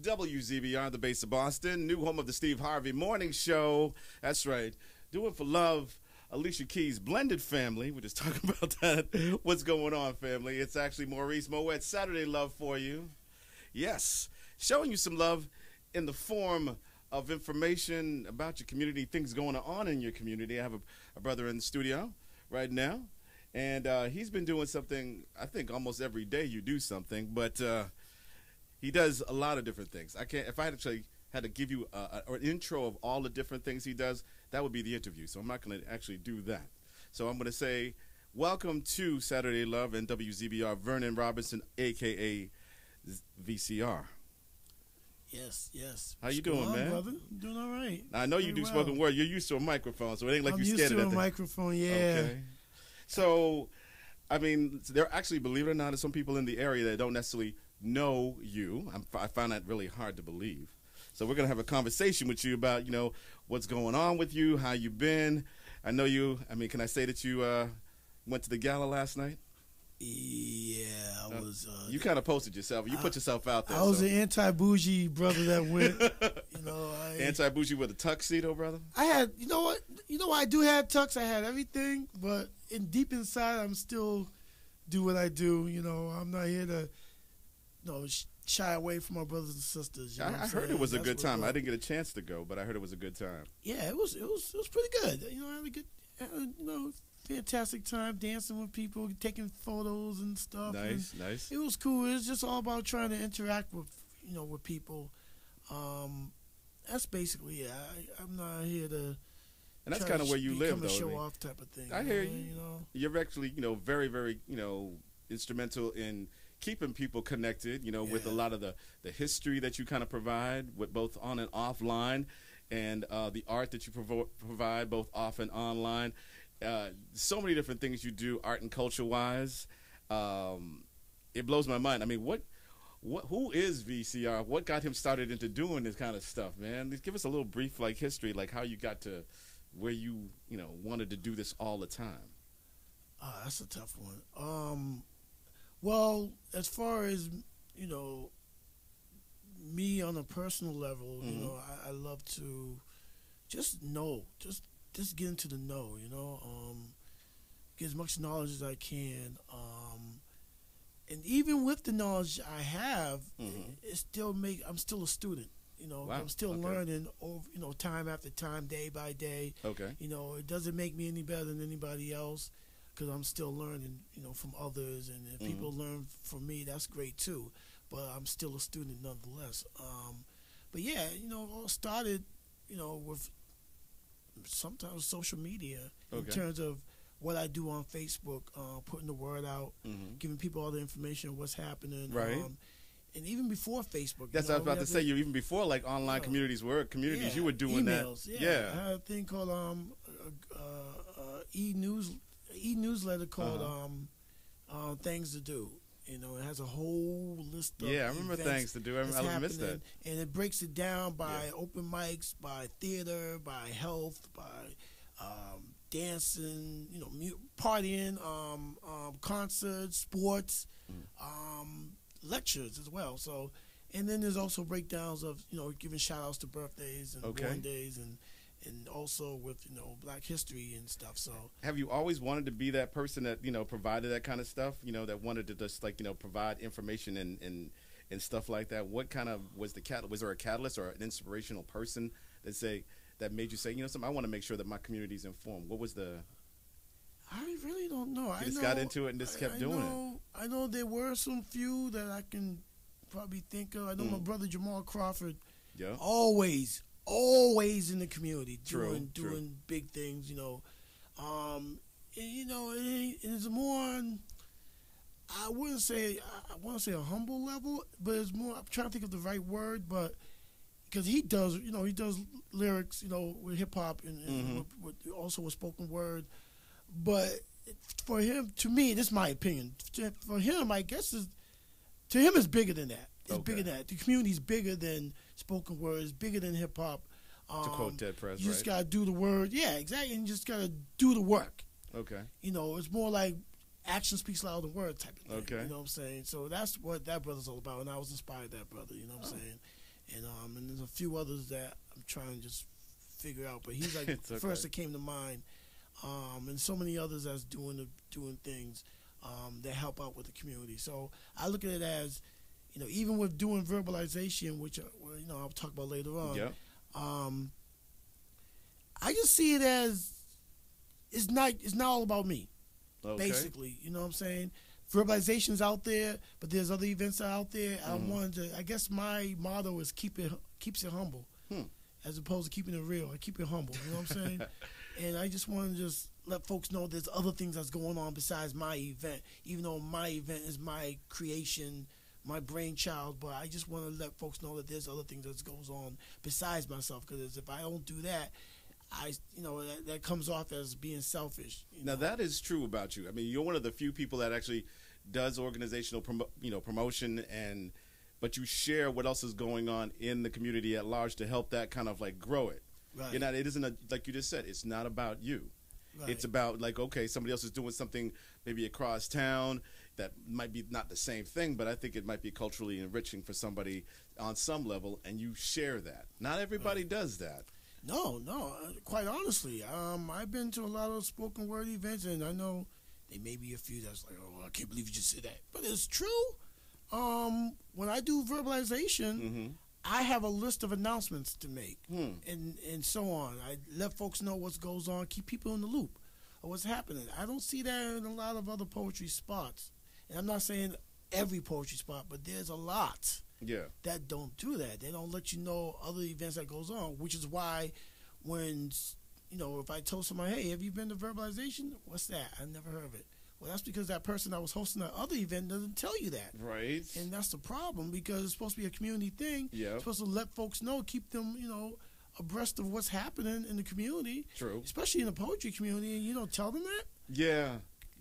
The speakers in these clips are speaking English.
WZBR, the base of Boston, new home of the Steve Harvey Morning Show. That's right. Do it for love. Alicia Keys' blended family. We're just talking about that. What's going on, family? It's actually Maurice Moet. Saturday love for you. Yes. Showing you some love in the form of information about your community, things going on in your community. I have a brother in the studio right now, and he's been doing something. I think almost every day you do something, but he does a lot of different things. I can't. If I had to give you an intro of all the different things he does, that would be the interview. So I'm not going to actually do that. So I'm going to say, welcome to Saturday Love and WZBR. Vernon Robinson, a.k.a. VCR. Yes. How you doing, man? Brother? I'm doing all right. Now, I know you do spoken word. You're used to a microphone, so it ain't like you're scared of that. I'm used to a microphone, yeah. Okay. So, I mean, there actually, believe it or not, there's some people in the area that don't necessarily know you. I find that really hard to believe. So we're going to have a conversation with you about, what's going on with you, how you been. I know you, can I say that you went to the gala last night? Yeah, I was. You kind of posted yourself. You put yourself out there. I was an anti-bougie brother that went. Anti-bougie with a tuxedo, brother. I had, what? I do have tux. I had everything, but deep inside, I'm still do what I do. I'm not here to, shy away from my brothers and sisters. I heard it was a good time. I didn't get a chance to go, but I heard it was a good time. Yeah, it was pretty good. I had a good, fantastic time dancing with people, taking photos and stuff. Nice. It was cool. It was just all about trying to interact with, with people. That's basically it. I'm not here to. And that's kind of where you live, though. Become a show-off type of thing. I hear you. You're actually, very, very, instrumental in keeping people connected, with a lot of the history that you kind of provide, with both on and offline, and the art that you provide both off and online. So many different things you do, art and culture-wise. It blows my mind. Who is VCR? What got him started into doing this kind of stuff, man? Give us a little brief, history, how you got to where you, wanted to do this all the time. That's a tough one. Well, as far as, me on a personal level, I love to just get into the know, get as much knowledge as I can. And even with the knowledge I have, I'm still a student. Wow. I'm still learning over, time after time, day by day. Okay. It doesn't make me any better than anybody else because I'm still learning, from others. And if people learn from me, that's great too. But I'm still a student nonetheless. But yeah, it all started, with sometimes social media in terms of what I do on Facebook, putting the word out, giving people all the information of what's happening. Right. And even before Facebook. That's what I was about to say. You even before online communities, you were doing emails, that. Yeah. I had a thing called e-newsletter called Things to Do. It has a whole list of I remember Things to Do. I missed that. And it breaks it down by open mics, by theater, by health, by dancing, partying, concerts, sports, lectures as well. So, and then there's also breakdowns of, giving shout outs to birthdays and born days and also with, Black history and stuff. So, have you always wanted to be that person that, provided that kind of stuff, that wanted to just provide information and stuff like that? What kind of was there a catalyst or an inspirational person that made you say, something, I want to make sure that my community is informed? What was the... I really don't know. You just got into it and just kept doing it. I know there were some few that I can probably think of. I know my brother Jamal Crawford, always in the community doing big things, and it's more on, I want to say a humble level, but it's more, I'm trying to think of the right word, but because he does lyrics, with hip hop and also with spoken word. But for him, to me, this is my opinion. For him, I guess to him it's bigger than that. It's bigger than that. The community's bigger than spoken word. It's bigger than hip hop. To quote Dead Prez, you just gotta do the word. Yeah, exactly. And you just gotta do the work. Okay. It's more like action speaks louder than words type of thing. Okay. You know what I'm saying? So that's what that brother's all about. And I was inspired by that brother. You know what I'm saying? And there's a few others that I'm trying to just figure out. But he's like the first that came to mind. And so many others that's doing things that help out with the community. So I look at it as, even with doing verbalization, which I'll talk about later on. Yeah. I just see it as it's not all about me. Okay. Basically, you know what I'm saying? Verbalization's out there, but there's other events out there. I guess my motto is keeps it humble, as opposed to keeping it real. I keep it humble. You know what I'm saying? And I just want to just let folks know there's other things that's going on besides my event. Even though my event is my creation, my brainchild, but I just want to let folks know that there's other things that goes on besides myself. Because if I don't do that, that comes off as being selfish. Now that is true about you. I mean, you're one of the few people that actually does organizational promotion, but you share what else is going on in the community at large to help that kind of like grow it. Right. It isn't like you just said. It's not about you. Right. It's about like, okay, somebody else is doing something maybe across town that might be not the same thing, but I think it might be culturally enriching for somebody on some level, and you share that. Not everybody does that. No. Quite honestly, I've been to a lot of spoken word events, and I know there may be a few that's like, "Oh, I can't believe you just said that," but it's true. When I do verbalization, I have a list of announcements to make, and so on. I let folks know what goes on, keep people in the loop of what's happening. I don't see that in a lot of other poetry spots, and I'm not saying every poetry spot, but there's a lot. Yeah. That don't do that. They don't let you know other events that goes on, which is why when, if I told somebody, hey, have you been to Verbalization? What's that? I never heard of it. Well, that's because that person that was hosting that other event doesn't tell you that. Right. And that's the problem, because it's supposed to be a community thing. Yeah. It's supposed to let folks know, keep them, abreast of what's happening in the community. True. Especially in the poetry community, and you don't tell them that? Yeah.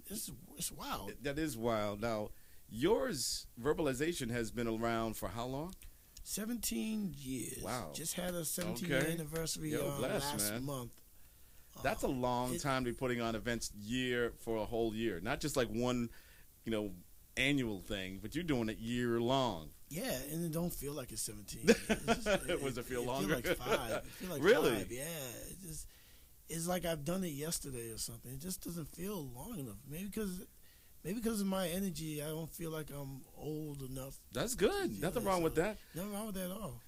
It's wild. That is wild. Now, yours, Verbalization, has been around for how long? 17 years. Wow. Just had a 17-year anniversary last month. That's a long time to be putting on events for a whole year. Not just like one, annual thing, but you're doing it year long. Yeah, and it don't feel like it's 17 years. Does it feel longer? It feel like 5. It feel like really? 5, yeah. It's like I've done it yesterday or something. It just doesn't feel long enough. Maybe because of my energy, I don't feel like I'm old enough. That's good. Nothing wrong with that. Nothing wrong with that at all.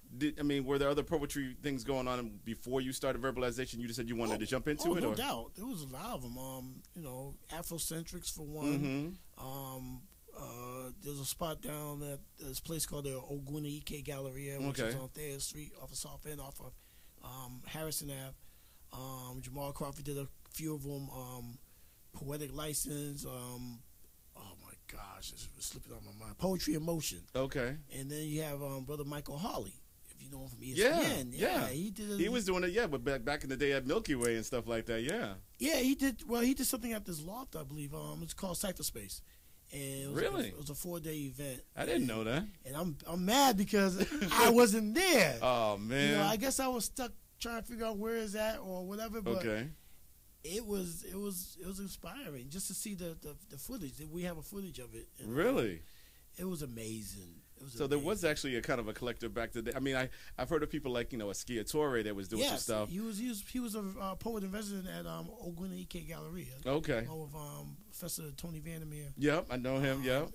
Were there other poetry things going on before you started Verbalization? You just said you wanted to jump into it? No doubt. There was a lot of them. Afrocentrics for one. There's a spot down at this place called the Ogunike Galleria, which is on Thayer Street off of South End, off of Harrison Ave. Jamal Crawford did a few of them. Poetic License. Oh my gosh, it's slipping out my mind. Poetry in Motion. Okay. And then you have Brother Michael Hawley, if you know him from ESPN. Yeah. He was doing it, but back in the day at Milky Way and stuff like that, yeah. Yeah, he did. Well, he did something at this loft, I believe. It's called Cypherspace. And it was a 4-day event. I didn't know that. And I'm mad because I wasn't there. Oh man. I guess I was stuck trying to figure out where is that or whatever. But it was inspiring just to see the footage. We have a footage of it. And, really? It was amazing. There was actually a kind of a collective back to the. I mean, I've heard of people like a Sciatore that was doing some stuff. He was a poet in residence at Ogunike Galleria. Okay. Along with Professor Tony Vandermeer. Yep, I know him. Yep.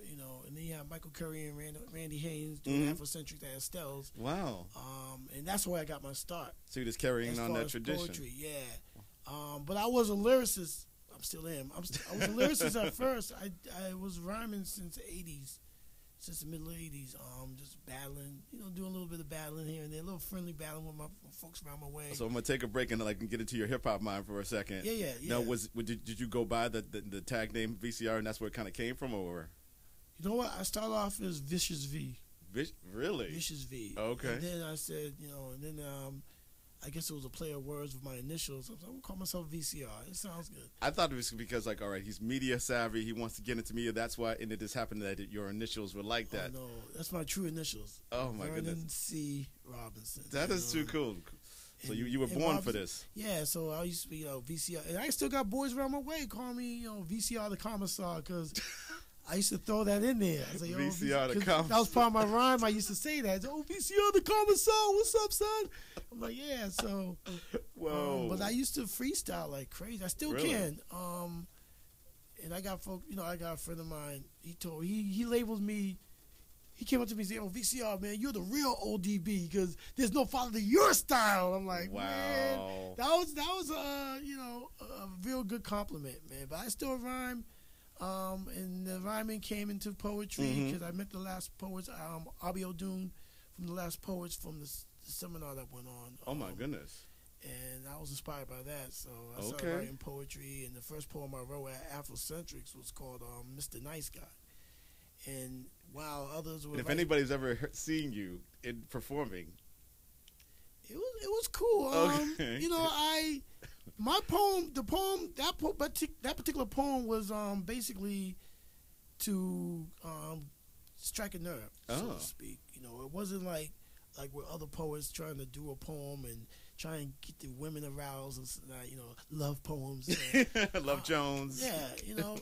And then you have Michael Curry and Randy Haynes doing Afrocentric at Estelle's. Wow. And that's where I got my start. So you're just carrying on that tradition. Poetry, yeah. But I was a lyricist. I still am. I was a lyricist at first. I was rhyming since the 80s. Since the middle 80s, just battling, doing a little bit of battling here and there, a little friendly battling with my folks around my way. So I'm gonna take a break and get into your hip hop mind for a second. Yeah. Now, did you go by the tag name VCR, and that's where it kind of came from, or? You know what? I started off as Vicious V. Really? Vicious V. Okay. And then I said, I guess it was a play of words with my initials. I was like, I'm going to call myself VCR. It sounds good. I thought it was because, all right, he's media savvy. He wants to get into media. That's why, and it just happened that your initials were like that. Oh, no. That's my true initials. Oh, my Vernon goodness. C. Robinson. That is too cool. So you were born for this. Yeah, so I used to be, VCR. And I still got boys around my way calling me, VCR the Commissar, because I used to throw that in there. I was like, VCR the common. That was part of my rhyme. I used to say that. Oh, VCR the common soul. What's up, son? I'm like, yeah. So, whoa. But I used to freestyle like crazy. I still can. And I got folk. I got a friend of mine. He labeled me. He came up to me and said, "Oh, VCR, man, you're the real ODB because there's no father to your style." I'm like, wow. Man, that was a real good compliment, man. But I still rhyme, and the rhyming came into poetry because I met the last poets, Abio Dune, from the last poets from the seminar that went on. Oh my goodness. And I was inspired by that, so I started writing poetry. And the first poem I wrote at Afrocentrics was called "Mr. Nice Guy." And while others were, and if anybody's ever seen you in performing, it was cool. Okay. That particular poem was basically to strike a nerve, so to speak. It wasn't like with other poets trying to do a poem and try and get the women aroused and love poems. Love Jones. Yeah,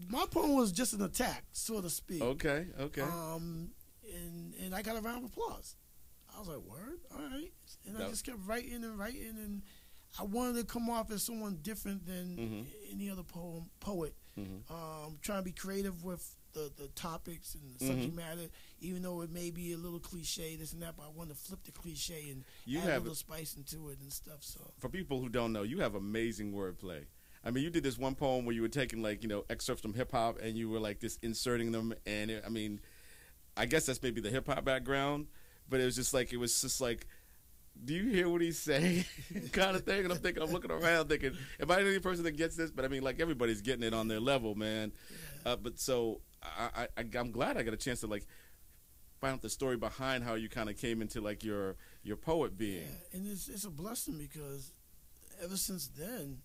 my poem was just an attack, so to speak. Okay. And I got a round of applause. I was like, word, all right. And I just kept writing, and I wanted to come off as someone different than any other poet. Trying to be creative with the topics and the subject matter, even though it may be a little cliche, this and that, but I want to flip the cliche and add a little spice into it and stuff. So, for people who don't know, you have amazing wordplay. I mean, you did this one poem where you were taking excerpts from hip hop and you were just inserting them, and I guess that's maybe the hip hop background, but it was just like do you hear what he's saying? kind of thing. And I'm looking around thinking, am I the only person that gets this? But everybody's getting it on their level, man. Yeah. But so I'm glad I got a chance to find out the story behind how you kind of came into your poet being. Yeah, and it's a blessing because ever since then,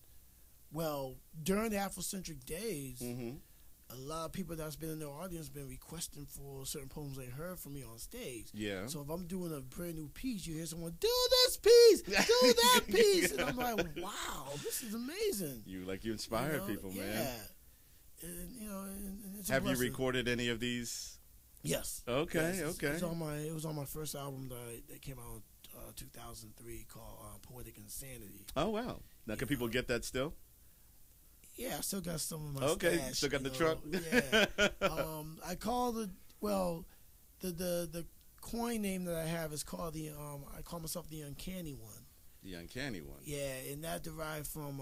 during the Afrocentric days, a lot of people that's been in the audience been requesting for certain poems they heard from me on stage. Yeah. So if I'm doing a brand new piece, you hear someone, do this piece, do that piece. And I'm like, wow, this is amazing. You inspired people, man. Yeah. And it's Have you recorded any of these? Yes. Okay, yes, okay. It was on my first album that came out in 2003 called Poetic Insanity. Oh, wow. Now, can people get that still? Yeah, I still got some of my stash, still got the truck. Yeah, I call the coin name that I have is called I call myself the Uncanny One. The Uncanny One. Yeah, and that derived from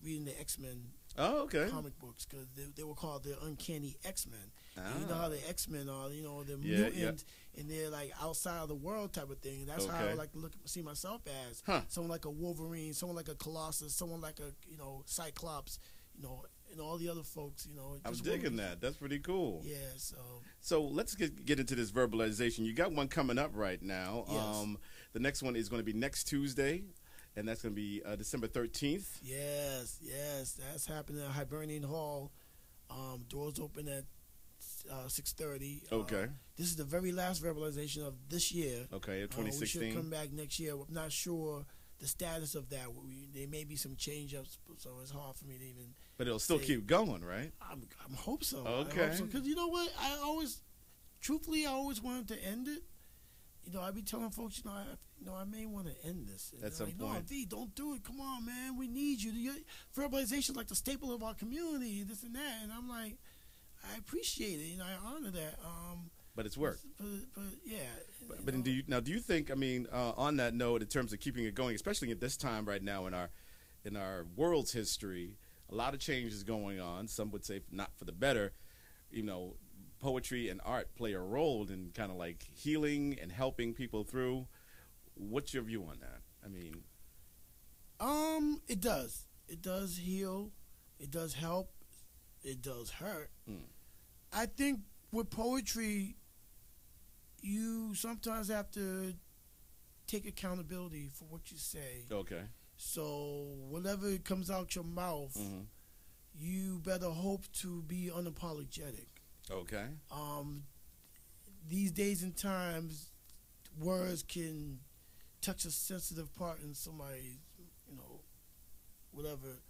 reading the X-Men. Oh, okay. Comic books because they were called the Uncanny X-Men. And you know how the X-Men are, they're mutants and they're outside of the world type of thing. And that's how I like to see myself as someone like a Wolverine, someone like a Colossus, someone like a Cyclops, and all the other folks. I'm digging that. That's pretty cool. Yeah. So let's get into this verbalization. You got one coming up right now. Yes. The next one is going to be next Tuesday. And that's going to be December 13th. Yes, that's happening at Hibernian Hall. Doors open at 6:30. Okay. This is the very last verbalization of this year. Okay, of 2016. We should come back next year. I'm not sure the status of that. There may be some change-ups, so it's hard for me to even. But it'll still keep going, right? I hope so. Okay. Because you know what? I always wanted to end it. I be telling folks, I may want to end this. And at some point. No, V, don't do it. Come on, man. We need you. Verbalization is like the staple of our community, this and that. And I'm like, I appreciate it. I honor that. But it's work. But yeah. But do you think? On that note, in terms of keeping it going, especially at this time right now in our world's history, a lot of change is going on. Some would say not for the better. Poetry and art play a role in kind of healing and helping people through. What's your view on that? It does. It does heal. It does help. It does hurt. I think with poetry, you sometimes have to take accountability for what you say. Okay. So whatever comes out your mouth, you better hope to be unapologetic. Okay. These days and times, words can touch a sensitive part in somebody's, whatever.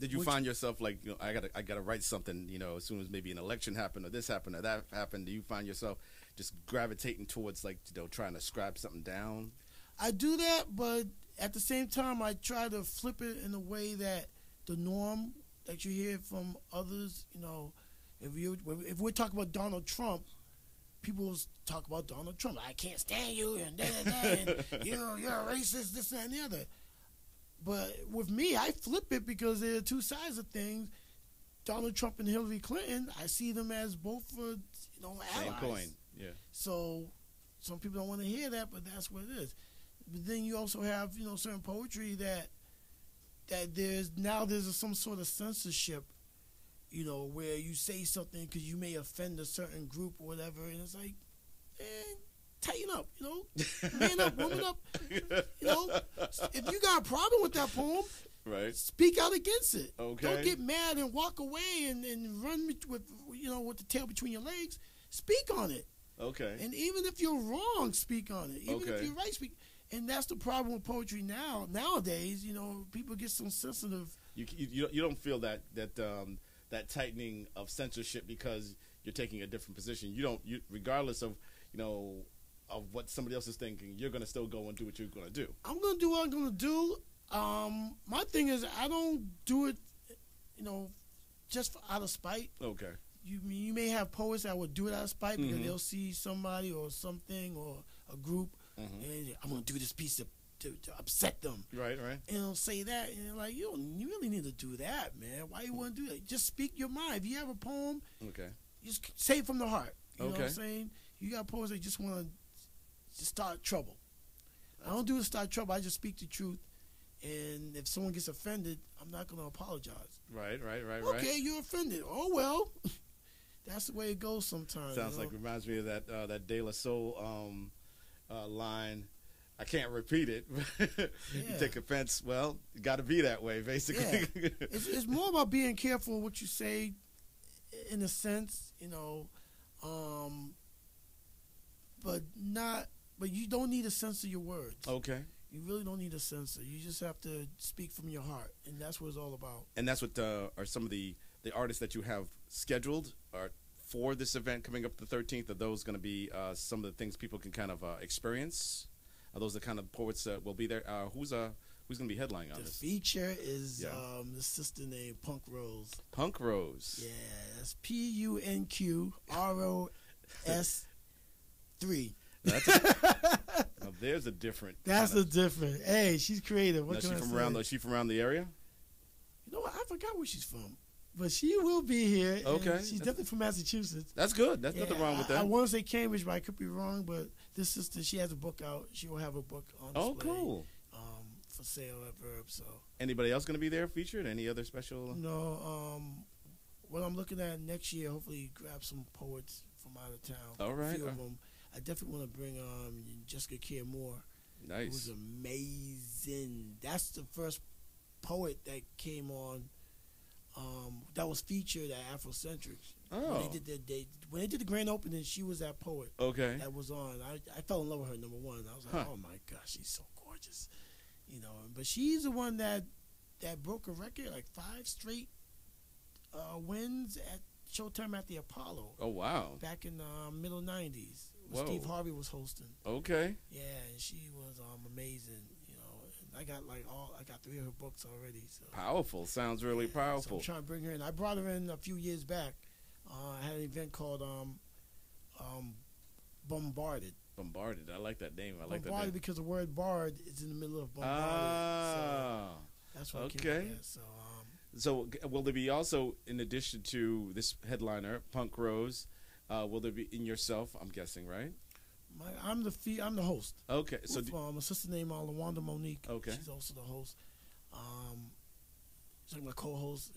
Did you find yourself like, I gotta write something, as soon as maybe an election happened or this happened or that happened? Do you find yourself just gravitating towards like, trying to scrap something down? I do that, but at the same time, I try to flip it in a way that the norm that you hear from others, if we're talking about Donald Trump, people talk about Donald Trump. I can't stand you, and and you're a racist, this and the other. But with me, I flip it because there are two sides of things. Donald Trump and Hillary Clinton, I see them as both allies. Same coin, yeah. So some people don't want to hear that, but that's what it is. But then you also have, certain poetry that there's some sort of censorship, where you say something because you may offend a certain group or whatever, and it's like, tighten up, man up, woman up, If you got a problem with that poem, right, speak out against it. Okay. Don't get mad and walk away and run with the tail between your legs. Speak on it. Okay. And even if you're wrong, speak on it. Even okay. if you're right, speak. And that's the problem with poetry nowadays. People get so sensitive. You don't feel that tightening of censorship because you're taking a different position. You regardless of of what somebody else is thinking, you're gonna still go and do what you're gonna do. I'm gonna do what I'm gonna do. My thing is I don't do it, just out of spite. Okay. You may have poets that would do it out of spite because they'll see somebody or something or a group, and I'm gonna do this piece to upset them. Right. And they'll say that, and you're like, you really need to do that, man. Why you want to do that? Just speak your mind. If you have a poem, just say it from the heart. You know what I'm saying? You got poets that just want to start trouble. I don't do it to start trouble. I just speak the truth. And if someone gets offended, I'm not going to apologize. Right. Okay, you're offended. Oh, well. That's the way it goes sometimes. Sounds like, reminds me of that De La Soul line. I can't repeat it. You take offense. Well, you got to be that way, basically. Yeah. It's more about being careful what you say, in a sense, but you don't need to censor your words. Okay. You really don't need to censor. You just have to speak from your heart, and that's what it's all about. And that's what are some of the artists that you have scheduled for this event coming up the 13th. Are those going to be some of the things people can kind of experience? Are those the kind of poets that will be there? Who's going to be headlining on this? The feature is the sister named Punk Rose. Punk Rose. Yeah, that's PUNQROS3. Now there's a different. That's a different. Hey, she's creative. What can I say? Is she from around the area? You know what? I forgot where she's from, but she will be here. Okay, she's definitely from Massachusetts. That's good. That's nothing wrong with that. I want to say Cambridge, but I could be wrong. But this sister, she has a book out. She will have a book on display. Oh, cool. For sale at Verb. So. Anybody else going to be there featured? Any other special? No. What I'm looking at next year, hopefully grab some poets from out of town. All right. A few of them. I definitely want to bring Jessica Care Moore. Nice. It was amazing. That's the first poet that came on. That was featured at Afrocentrics. Oh. When they did the grand opening, she was that poet. Okay. That was on. I fell in love with her. Number one. I was like, oh my gosh, she's so gorgeous. But she's the one that broke a record, like 5 straight wins at Showtime at the Apollo. Oh wow! Back in the middle '90s, Steve Harvey was hosting. Okay. Yeah, and she was amazing. And I got 3 of her books already. So. Powerful. Sounds really powerful. So I'm trying to bring her in. I brought her in a few years back. I had an event called Bombarded. Bombarded. I like that name. Bombarded because the word bard is in the middle of bombarded. Ah. So that's what came up. So will there be also, in addition to this headliner, Punk Rose, will there be in yourself? I'm guessing, right? I'm the host. Okay, so a sister named LaWanda Monique. Okay, she's also the host. She's like my co-host.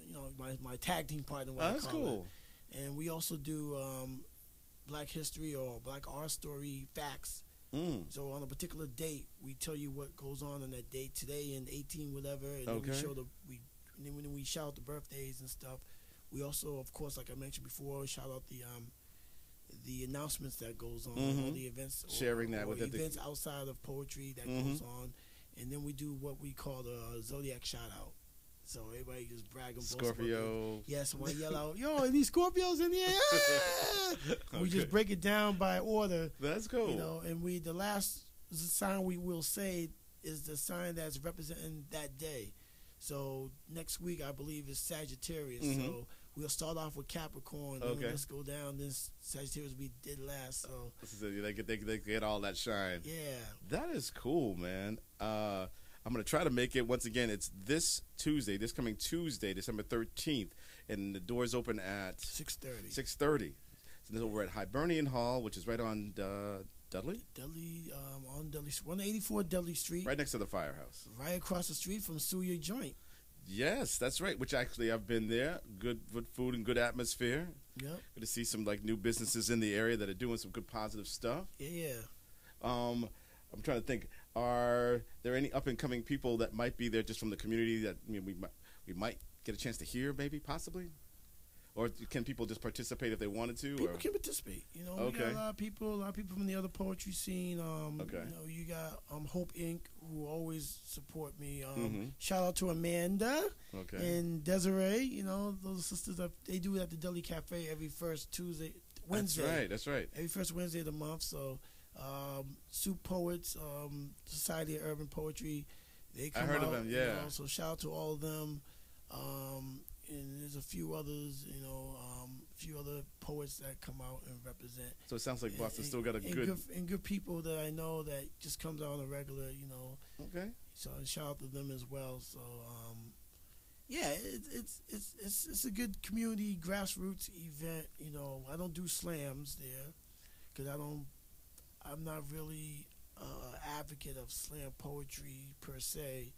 My tag team partner. That's cool. And we also do Black History or Black Art Story facts. So on a particular date, we tell you what goes on that date today and 18 whatever, and then we show and then when we shout out the birthdays and stuff, we also, of course, like I mentioned before, shout out the announcements that goes on, all the events, sharing that with events outside of poetry that goes on, and then we do what we call the Zodiac shout out. So everybody just bragging. Scorpio. Yes, one yell out, yo, are these Scorpios in here? Okay. We just break it down by order. That's cool. You know, and the last sign we will say is the sign that's representing that day. So next week, I believe, is Sagittarius. Mm-hmm. So we'll start off with Capricorn. Okay. Let's go down. Then Sagittarius we did last. So they get all that shine. Yeah. That is cool, man. I'm going to try to make it. Once again, it's this coming Tuesday, December 13th. And the doors open at 6:30. 6:30. So we're at Hibernian Hall, which is right on Dudley? On Dudley, 184 Dudley Street. Right next to the firehouse. Right across the street from Suya Joint. Yes, that's right. Which actually I've been there. Good food and good atmosphere. Yep. Good to see some new businesses in the area that are doing some good positive stuff. Yeah. I'm trying to think. Are there any up and coming people that might be there just from the community that we might get a chance to hear, maybe, possibly? Or can people just participate if they wanted to? People can participate. You know, we got a lot of people from the other poetry scene. You know, you got Hope Inc., who always support me. Shout out to Amanda and Desiree. You know, those sisters, they do it at the Deli Cafe every first Wednesday. That's right. Every first Wednesday of the month. So, Soup Poets, Society of Urban Poetry, they come out. I heard of them, yeah. You know, so shout out to all of them. And there's a few others, you know, a few other poets that come out and represent. So it sounds like Boston still got a good people that I know that just comes out on a regular, you know. Okay. So shout out to them as well. So yeah, it's a good community grassroots event. You know, I don't do slams there because I'm not really an advocate of slam poetry per se.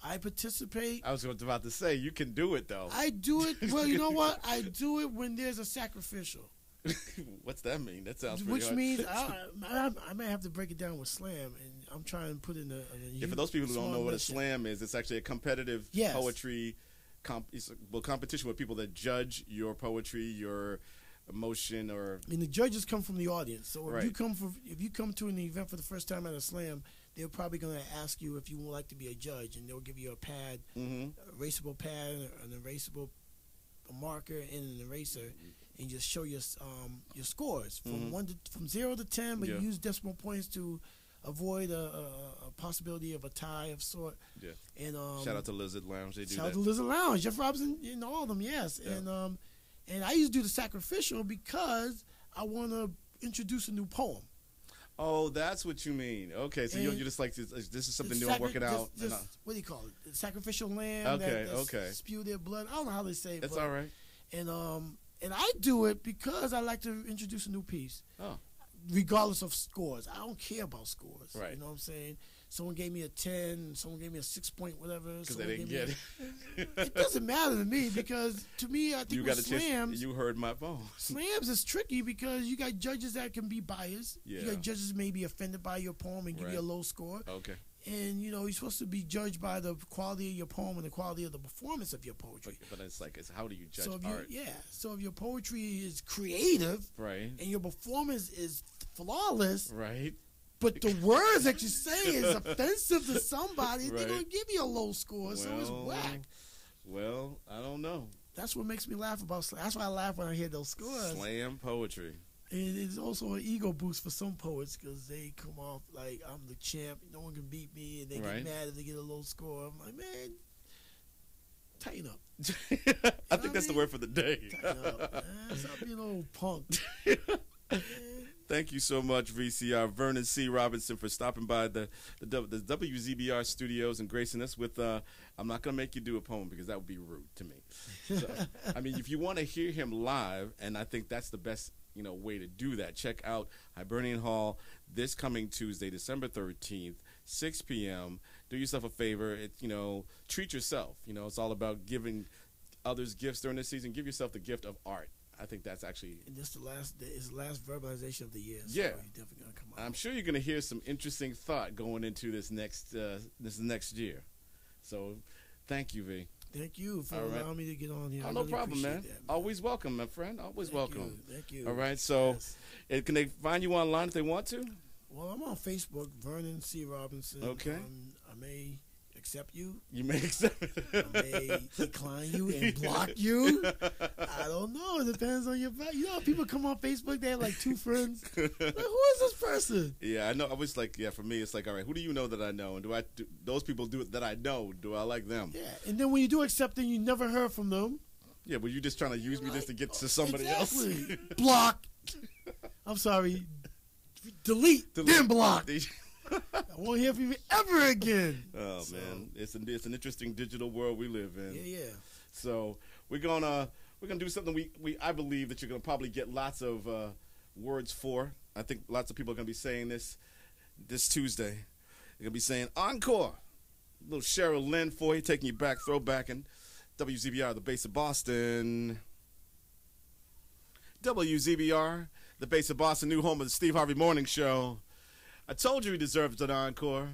I participate. I was about to say, you can do it, though. I do it. Well, you know what? I do it when there's a sacrificial. What's that mean? That sounds pretty Which hard. Means I may have to break it down with slam, and I'm trying to put in a for those people who don't know what a slam is, it's actually a competitive poetry competition with people that judge your poetry, your emotion, or. I mean, the judges come from the audience. So if you come to an event for the first time at a slam, they're probably going to ask you if you would like to be a judge, and they'll give you a pad, a erasable pad, an erasable marker, and an eraser, and just show your scores from 0 to 10. But you use decimal points to avoid a possibility of a tie of sort. Yeah. And shout out to Lizard Lounge. They do shout out to Lizard Lounge. Jeff Robinson, you know all of them. Yes. Yeah. And I used to do the sacrificial because I want to introduce a new poem. Oh, that's what you mean. Okay, so you're just like, this is something new, I'm working out. What do you call it? The sacrificial lamb that spew their blood. I don't know how they say it. It's all right. And I do it because I like to introduce a new piece. Oh. Regardless of scores. I don't care about scores. Right. You know what I'm saying? Someone gave me a 10, someone gave me a 6 point whatever. Because they didn't get it. It doesn't matter to me because to me, I think with slams. You heard my phone. Slams is tricky because you got judges that can be biased. Yeah. You got judges that may be offended by your poem and give you a low score. Okay. And, you know, you're supposed to be judged by the quality of your poem and the quality of the performance of your poetry. But it's how do you judge art? Yeah. So if your poetry is creative. Right. And your performance is flawless. Right. But the words that you say is offensive to somebody, they're going to give you a low score, so it's whack. Well, I don't know. That's what makes me laugh about slam. That's why I laugh when I hear those scores. Slam poetry. And it's also an ego boost for some poets because they come off like, I'm the champ, no one can beat me, and they get mad if they get a low score. I'm like, man, tighten up. I think that's the word for the day. Tighten up, man. Stop being a little punk. Thank you so much, VCR. Vernon C. Robinson, for stopping by the WZBR studios and gracing us with, I'm not going to make you do a poem because that would be rude to me. So, I mean, if you want to hear him live, and I think that's the best way to do that, check out Hibernian Hall this coming Tuesday, December 13th, 6 p.m. Do yourself a favor. Treat yourself. It's all about giving others gifts during this season. Give yourself the gift of art. I think that's actually. And this is the last verbalization of the year. So yeah, you're definitely gonna come out. I'm sure you're gonna hear some interesting thought going into this next year. So, thank you, V. Thank you for allowing me to get on here. Oh, no problem, man. Always welcome, my friend. Always welcome. Thank you. All right. So, can they find you online if they want to? Well, I'm on Facebook, Vernon C. Robinson. Okay. I may accept you. You may accept it. I may decline you and block you. I don't know. It depends on your value. You know, people come on Facebook, they have like 2 friends. Like, who is this person? Yeah, I know. I was like, for me, it's like, all right, who do you know that I know? And do those people that I know, do I like them? Yeah, and then when you do accept them, you never heard from them. Yeah, but you're just trying to use me just to get to somebody else. Block. I'm sorry. Delete. Then block. I won't hear from you ever again. Oh man, it's an interesting digital world we live in. Yeah. So we're gonna do something I believe that you're gonna probably get lots of words for. I think lots of people are gonna be saying this Tuesday. They're gonna be saying encore. A little Cheryl Lynn for you, taking you back, throwback, and WZBR, the base of Boston. WZBR, the base of Boston, new home of the Steve Harvey Morning Show. I told you he deserved an encore,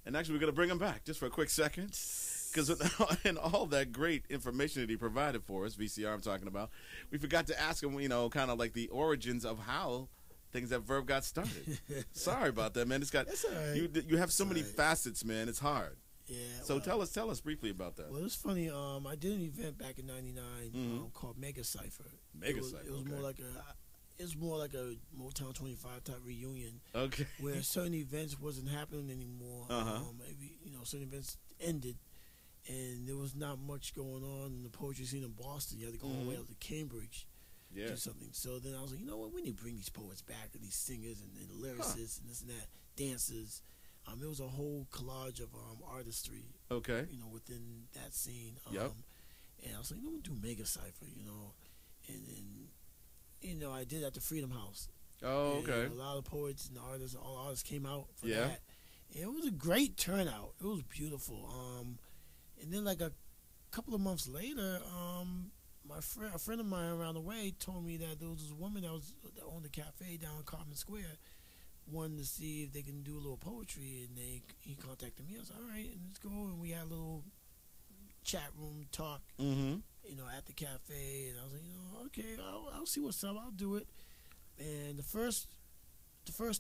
and actually we're going to bring him back just for a quick second, because in all that great information that he provided for us, VCR I'm talking about, we forgot to ask him, kind of like the origins of how things at Verb got started. Sorry about that, man. That's all right. You have so many facets, man. It's hard. Yeah. So tell us briefly about that. Well, it's funny. I did an event back in '99 called Mega Cypher. It was more like a. It's more like a Motown 25 type reunion. Okay. Where certain events wasn't happening anymore. Maybe certain events ended, and there was not much going on in the poetry scene in Boston. You had to go all the way out to Cambridge. To do something. So then I was like, you know what? We need to bring these poets back, and these singers and lyricists and this and that, dancers. It was a whole collage of artistry. Okay. Within that scene. Yep. And I was like, we'll do Mega Cypher. And then. I did at the Freedom House. Oh, okay. And a lot of poets and all artists came out for that. And it was a great turnout. It was beautiful. And then like a couple of months later, a friend of mine around the way told me that there was this woman that owned a cafe down in Common Square, wanted to see if they can do a little poetry, and he contacted me. I was like, all right, and let's go. And we had a little chat room talk. At the cafe, and I was like, okay, I'll see what's up. I'll do it. And the first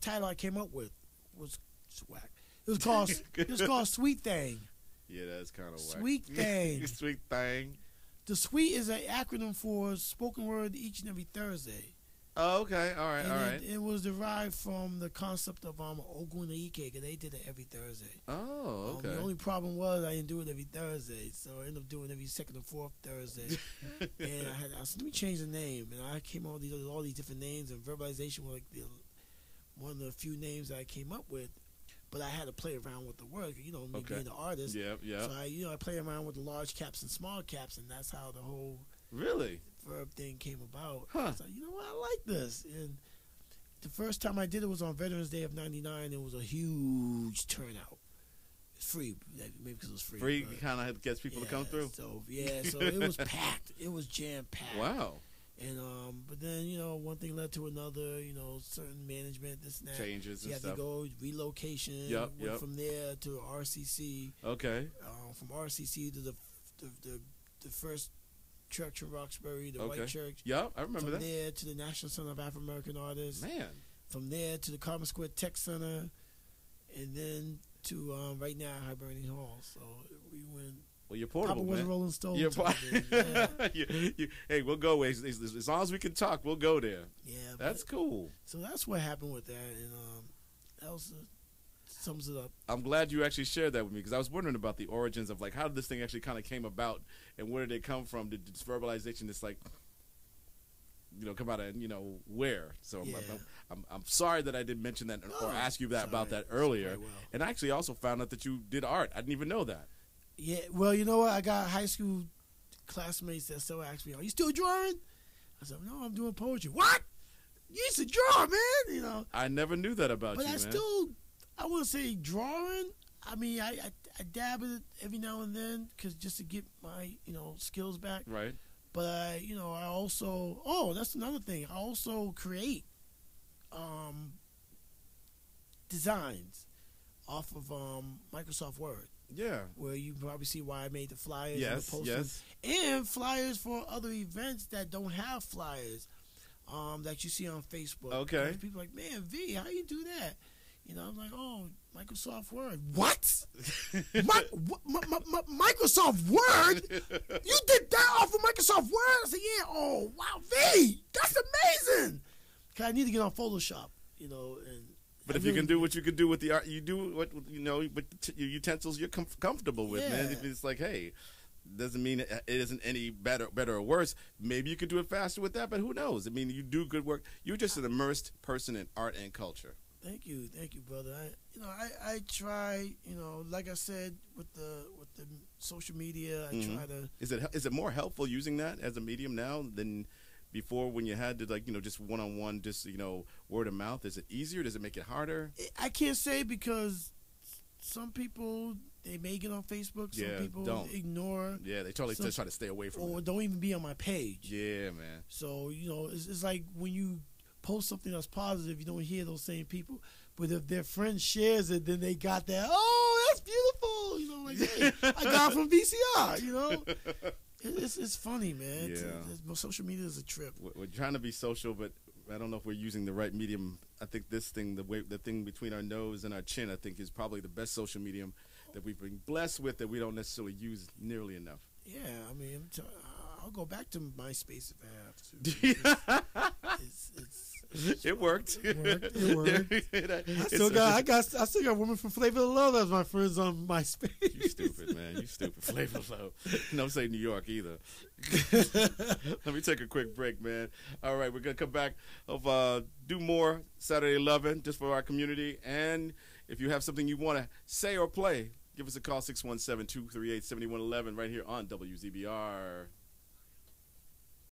title I came up with was whack. It was called Sweet Thing. Yeah, that's kind of whack. Sweet Thing. Sweet Thing. The Sweet is an acronym for spoken word each and every Thursday. Oh, okay. All right. It was derived from the concept of Ogunaike, because they did it every Thursday. Oh, okay. The only problem was I didn't do it every Thursday, so I ended up doing it every second and fourth Thursday. And I said, let me change the name, and I came up with all these different names, and Verbalization was like one of the few names that I came up with. But I had to play around with the word, me being the artist. Yeah. So I play around with the large caps and small caps, and that's how the whole Verb thing came about. I was like, you know what, I like this. And the first time I did it was on Veterans Day of '99. It was a huge turnout. It's free, maybe because it was free. Free kind of gets people to come through. So it was packed. It was jam packed. Wow. And but then one thing led to another. Certain management, this and that, changes and stuff. You had to go relocation. Went from there to RCC. Okay. From RCC to the first church in Roxbury, the White Church. Yeah, I remember that. From there to the National Center of African American Artists. Man. From there to the Common Square Tech Center, and then to right now Hibernian Hall. So we went. Well, you're portable, Papa was Rolling Stone. Hey, we'll go. As long as we can talk, we'll go there. Yeah, that's cool. So that's what happened with that, and that was sums it up. I'm glad you actually shared that with me, because I was wondering about the origins of how did this thing actually kind of came about, and where did it come from? Did this verbalization just come out of where? So I'm sorry that I didn't mention that or ask you about that earlier. Well. And I actually also found out that you did art. I didn't even know that. Yeah, well, you know what? I got high school classmates that still ask me, "Are you still drawing?" I said, "No, I'm doing poetry." What? You used to draw, man. I never knew that about you, man. But I wouldn't say drawing. I mean, I dab it every now and then, just to get my skills back. Right. But I also that's another thing. I also create designs off of Microsoft Word. Yeah. Where you probably see why I made the flyers and the posters. And flyers for other events that don't have flyers that you see on Facebook. Okay. People are like, man, V, how you do that? You know, I'm like, oh, Microsoft Word. What? Microsoft Word? You did that off of Microsoft Word? I said, yeah. Oh, wow, V, that's amazing. Cause I need to get on Photoshop, you know. But if you can do what you can do with the art, you do what, you know, with your utensils you're comfortable with, man. If it's like, hey, doesn't mean it isn't any better or worse. Maybe you could do it faster with that, but who knows? I mean, you do good work. You're just an immersed person in art and culture. Thank you, brother. I try, you know, like I said, with the social media, I try to. Is it more helpful using that as a medium now than before when you had to, like, you know, just one-on-one, just, you know, word of mouth? Is it easier? Does it make it harder? I can't say, because some people, they make it on Facebook. Some people don't ignore. Yeah, they totally just try to stay away from it. Or don't even be on my page. Yeah, man. So, you know, it's like when you post something that's positive, you don't hear those same people. But if their friend shares it, then they got that, oh, that's beautiful. You know, like, hey, I got it from VCR, you know. It's funny, man. Yeah. Social media is a trip. We're trying to be social, but I don't know if we're using the right medium. I think this thing, the thing between our nose and our chin, I think is probably the best social medium that we've been blessed with, that we don't necessarily use nearly enough. Yeah, I mean, I'll go back to MySpace if I have to. It worked. It worked. I still got women from Flavor of Love as my friends on MySpace. You stupid, man. You stupid. Flavor of Love. Don't say New York either. Let me take a quick break, man. All right, we're going to come back, do more Saturday 11 just for our community. And if you have something you want to say or play, give us a call, 617-238-7111, right here on WZBR.